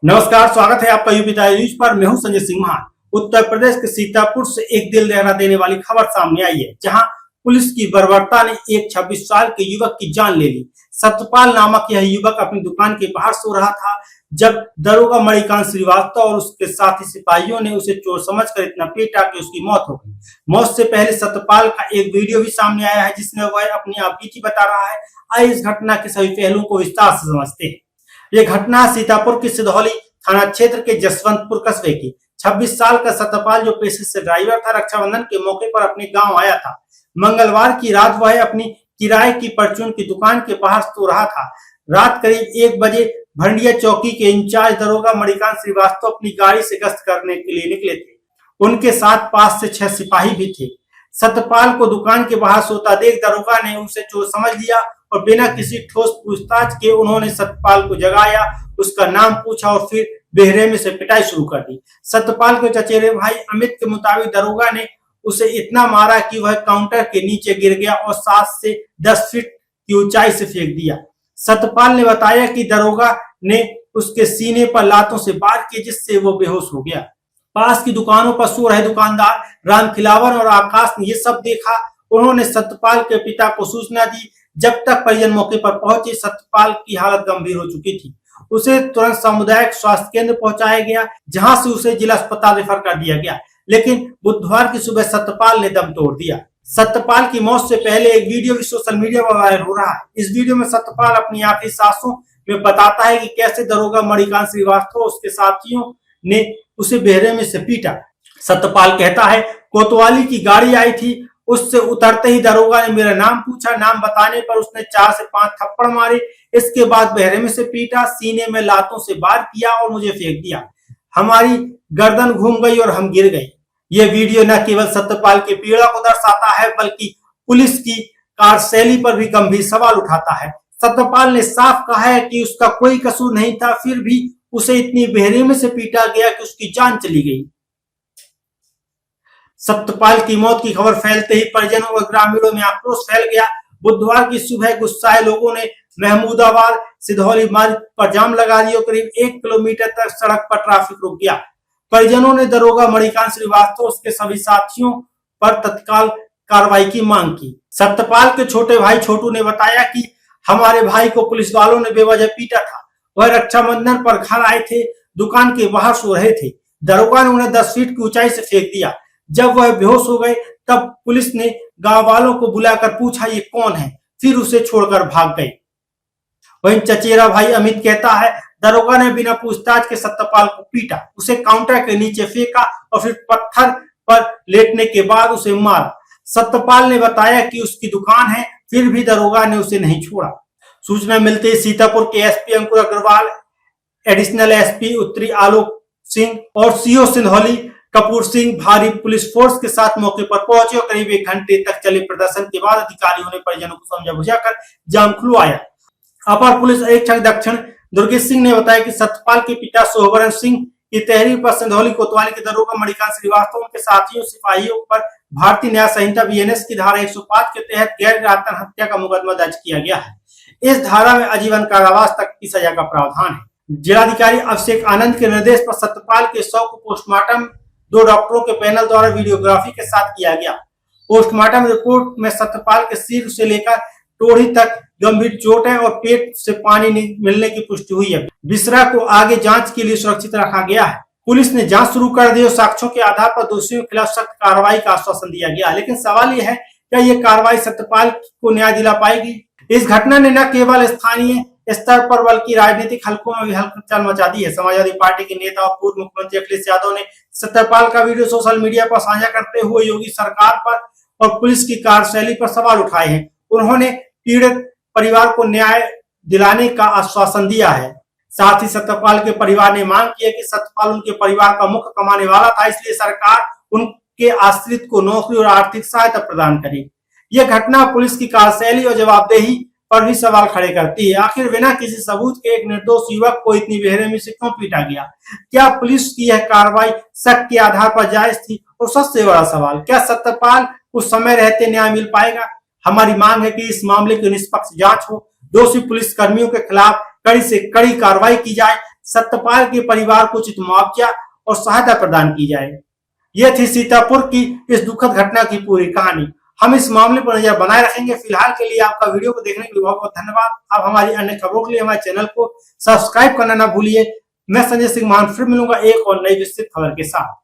नमस्कार, स्वागत है आपका यूपी ताज़ा न्यूज पर। मैं हूं संजय सिंह मान। उत्तर प्रदेश के सीतापुर से एक दिल दहला देने वाली खबर सामने आई है, जहां पुलिस की बर्बरता ने एक 26 साल के युवक की जान ले ली। सतपाल नामक यह युवक अपनी दुकान के बाहर सो रहा था जब दरोगा मणिकांत श्रीवास्तव और उसके साथी सिपाहियों ने उसे चोर समझकर इतना पीटा कि उसकी मौत हो गई। मौत से पहले सतपाल का एक वीडियो भी सामने आया है, जिसमें वह अपनी आपबीती बता रहा है। आइए इस घटना के सभी पहलुओं को विस्तार से समझते हैं। ये घटना सीतापुर की सिधौली थाना क्षेत्र के जसवंतपुर कस्बे की। 26 साल का सतपाल, जो पेशे से ड्राइवर था, रक्षाबंधन के मौके पर अपने गांव आया था। मंगलवार की रात वह अपनी किराए की परचून की दुकान के बाहर सो रहा था। रात करीब 1 बजे भंडिया चौकी के इंचार्ज दरोगा मणिकांत श्रीवास्तव अपनी गाड़ी से गश्त करने के लिए निकले थे। उनके साथ 5 से 6 सिपाही भी थे। सतपाल को दुकान के बाहर सोता देख दरोगा ने उसे चोर समझ लिया और बिना किसी ठोस पूछताछ के उन्होंने सतपाल को जगाया, उसका नाम पूछा और फिर बेरहमी से पिटाई शुरू कर दी। सतपाल के चचेरे भाई अमित के मुताबिक दरोगा ने उसे इतना मारा कि वह काउंटर के नीचे गिर गया और 7 से 10 फीट की ऊंचाई से फेंक दिया। सतपाल ने बताया कि दरोगा ने उसके सीने पर लातों से वार किए, जिससे वो बेहोश हो गया। पास की दुकानों पर सो रहे दुकानदार राम खिलावन और आकाश ने ये सब देखा। उन्होंने सतपाल के पिता को सूचना दी। जब तक परिजन मौके पर पहुंचे, सतपाल की हालत गंभीर हो चुकी थी। उसे तुरंत सामुदायिक स्वास्थ्य केंद्र पहुंचाया गया, जहां से उसे जिला अस्पताल रेफर कर दिया गया। लेकिन बुधवार की सुबह सतपाल ने दम तोड़ दिया। सतपाल की मौत से पहले एक वीडियो भी सोशल मीडिया पर वायरल हो रहा है। इस वीडियो में सतपाल अपनी आखिरी सांसों में बताता है कि कैसे दरोगा मणिकांत श्रीवास्तव और उसके साथियों ने उसे बेरहमी से पीटा। सतपाल कहता है, कोतवाली की गाड़ी आई थी, उससे उतरते ही दरोगा ने मेरा नाम पूछा। नाम बताने पर उसने 4 से 5 थप्पड़ मारे। इसके बाद बेरहमी से पीटा, सीने में लातों से वार किया और मुझे फेंक दिया। हमारी गर्दन घूम गई और हम गिर गए। यह वीडियो न केवल सतपाल के पीड़ा को दर्शाता है, बल्कि पुलिस की कार्यशैली पर भी गंभीर सवाल उठाता है। सतपाल ने साफ कहा है कि उसका कोई कसूर नहीं था, फिर भी उसे इतनी बेरहमी से पीटा गया कि उसकी जान चली गई। सतपाल की मौत की खबर फैलते ही परिजनों व ग्रामीणों में आक्रोश फैल गया। बुधवार की सुबह गुस्साए लोगों ने महमूदाबाद सिधौली मार्ग पर जाम लगा दिया। करीब 1 किलोमीटर तक सड़क पर ट्रैफिक रुक गया। परिजनों ने दरोगा मणिकांत श्रीवास्तव उसके सभी साथियों पर तत्काल कार्रवाई की मांग की। सतपाल के छोटे भाई छोटू ने बताया कि हमारे भाई को पुलिस वालों ने बेवजह पीटा था। वह रक्षाबंधन पर घर आए थे, दुकान के बाहर सो रहे थे। दरोगा ने उन्हें 10 फीट की ऊंचाई से फेंक दिया। जब वह बेहोश हो गए, तब पुलिस ने गांव वालों को बुलाकर पूछा ये कौन है, फिर उसे छोड़कर भाग गए। वहीं चचेरा भाई अमित कहता है, दरोगा ने बिना पूछताछ के सतपाल को पीटा, उसे काउंटर के नीचे फेंका और फिर पत्थर पर लेटने के बाद उसे मारा। सतपाल ने बताया कि उसकी दुकान है, फिर भी दरोगा ने उसे नहीं छोड़ा। सूचना मिलते ही सीतापुर के एसपी अंकुर अग्रवाल, एडिशनल एसपी उत्तरी आलोक सिंह और सीओ सिंधौली कपूर सिंह भारी पुलिस फोर्स के साथ मौके पर पहुंचे और करीब 1 घंटे तक चले प्रदर्शन के बाद अधिकारियों ने परिजनों को समझा बुझाकर जाम खुलवाया। अपर पुलिस अधीक्षक दक्षिण दुर्गेश सिंह ने बताया कि सतपाल के पिता सोहबरन सिंह की तहरीर पर सिंधौली कोतवाली के दरोगा मणिकांत श्रीवास्तव के साथियों सिपाहियों पर भारतीय न्याय संहिता बीएनएस की धारा 105 के तहत गैर आत्महत्या हत्या का मुकदमा दर्ज किया गया है। इस धारा में आजीवन कारावास तक की सजा का प्रावधान है। जिलाधिकारी अभिषेक आनंद के निर्देश पर सतपाल के शव को पोस्टमार्टम 2 डॉक्टरों के पैनल द्वारा वीडियोग्राफी के साथ किया गया। पोस्टमार्टम रिपोर्ट में सतपाल के सिर से लेकर टोड़ी तक गंभीर चोट है और पेट से पानी मिलने की पुष्टि हुई है। बिसरा को आगे जांच के लिए सुरक्षित रखा गया है। पुलिस ने जांच शुरू कर दी और साक्ष्यों के आधार पर दोषियों के खिलाफ सख्त कार्रवाई का आश्वासन दिया गया। लेकिन सवाल यह है, क्या यह कार्रवाई सतपाल को न्याय दिला पाएगी? इस घटना ने न केवल स्थानीय स्तर पर बल्कि राजनीतिक हलकों में भी हलचल मचा दी है। समाजवादी पार्टी के नेता और पूर्व मुख्यमंत्री अखिलेश यादव ने सतपाल का वीडियो सोशल मीडिया पर साझा करते हुए योगी सरकार पर और पुलिस की कार्यशैली पर सवाल उठाए हैं। उन्होंने पीड़ित परिवार को न्याय दिलाने का आश्वासन दिया है। साथ ही सतपाल के परिवार ने मांग की है कि सतपाल उनके परिवार का मुख्य कमाने वाला था, इसलिए सरकार उनके आश्रित को नौकरी और आर्थिक सहायता प्रदान करे। यह घटना पुलिस की कार्यशैली और जवाबदेही पर भी सवाल खड़े करती है। आखिर बिना किसी सबूत के एक निर्दोष युवक को इतनी बेरहमी से क्यों पीटा गया? क्या पुलिस की यह कार्रवाई शक के आधार पर जायज थी? और सबसे बड़ा सवाल, क्या सतपाल को समय रहते न्याय मिल पाएगा? हमारी मांग है कि इस मामले की निष्पक्ष जांच हो, दोषी पुलिस कर्मियों के खिलाफ कड़ी से कड़ी कार्रवाई की जाए सत्यपाल के परिवार को उचित मुआवजा और सहायता प्रदान की जाए। यह थी सीतापुर की इस दुखद घटना की पूरी कहानी। हम इस मामले पर नजर बनाए रखेंगे। फिलहाल के लिए आपका वीडियो को देखने के लिए बहुत बहुत धन्यवाद। आप हमारी अन्य खबरों के लिए हमारे चैनल को सब्सक्राइब करना ना भूलिए। मैं संजय सिंह मान फिर मिलूंगा एक और नई विस्तृत खबर के साथ।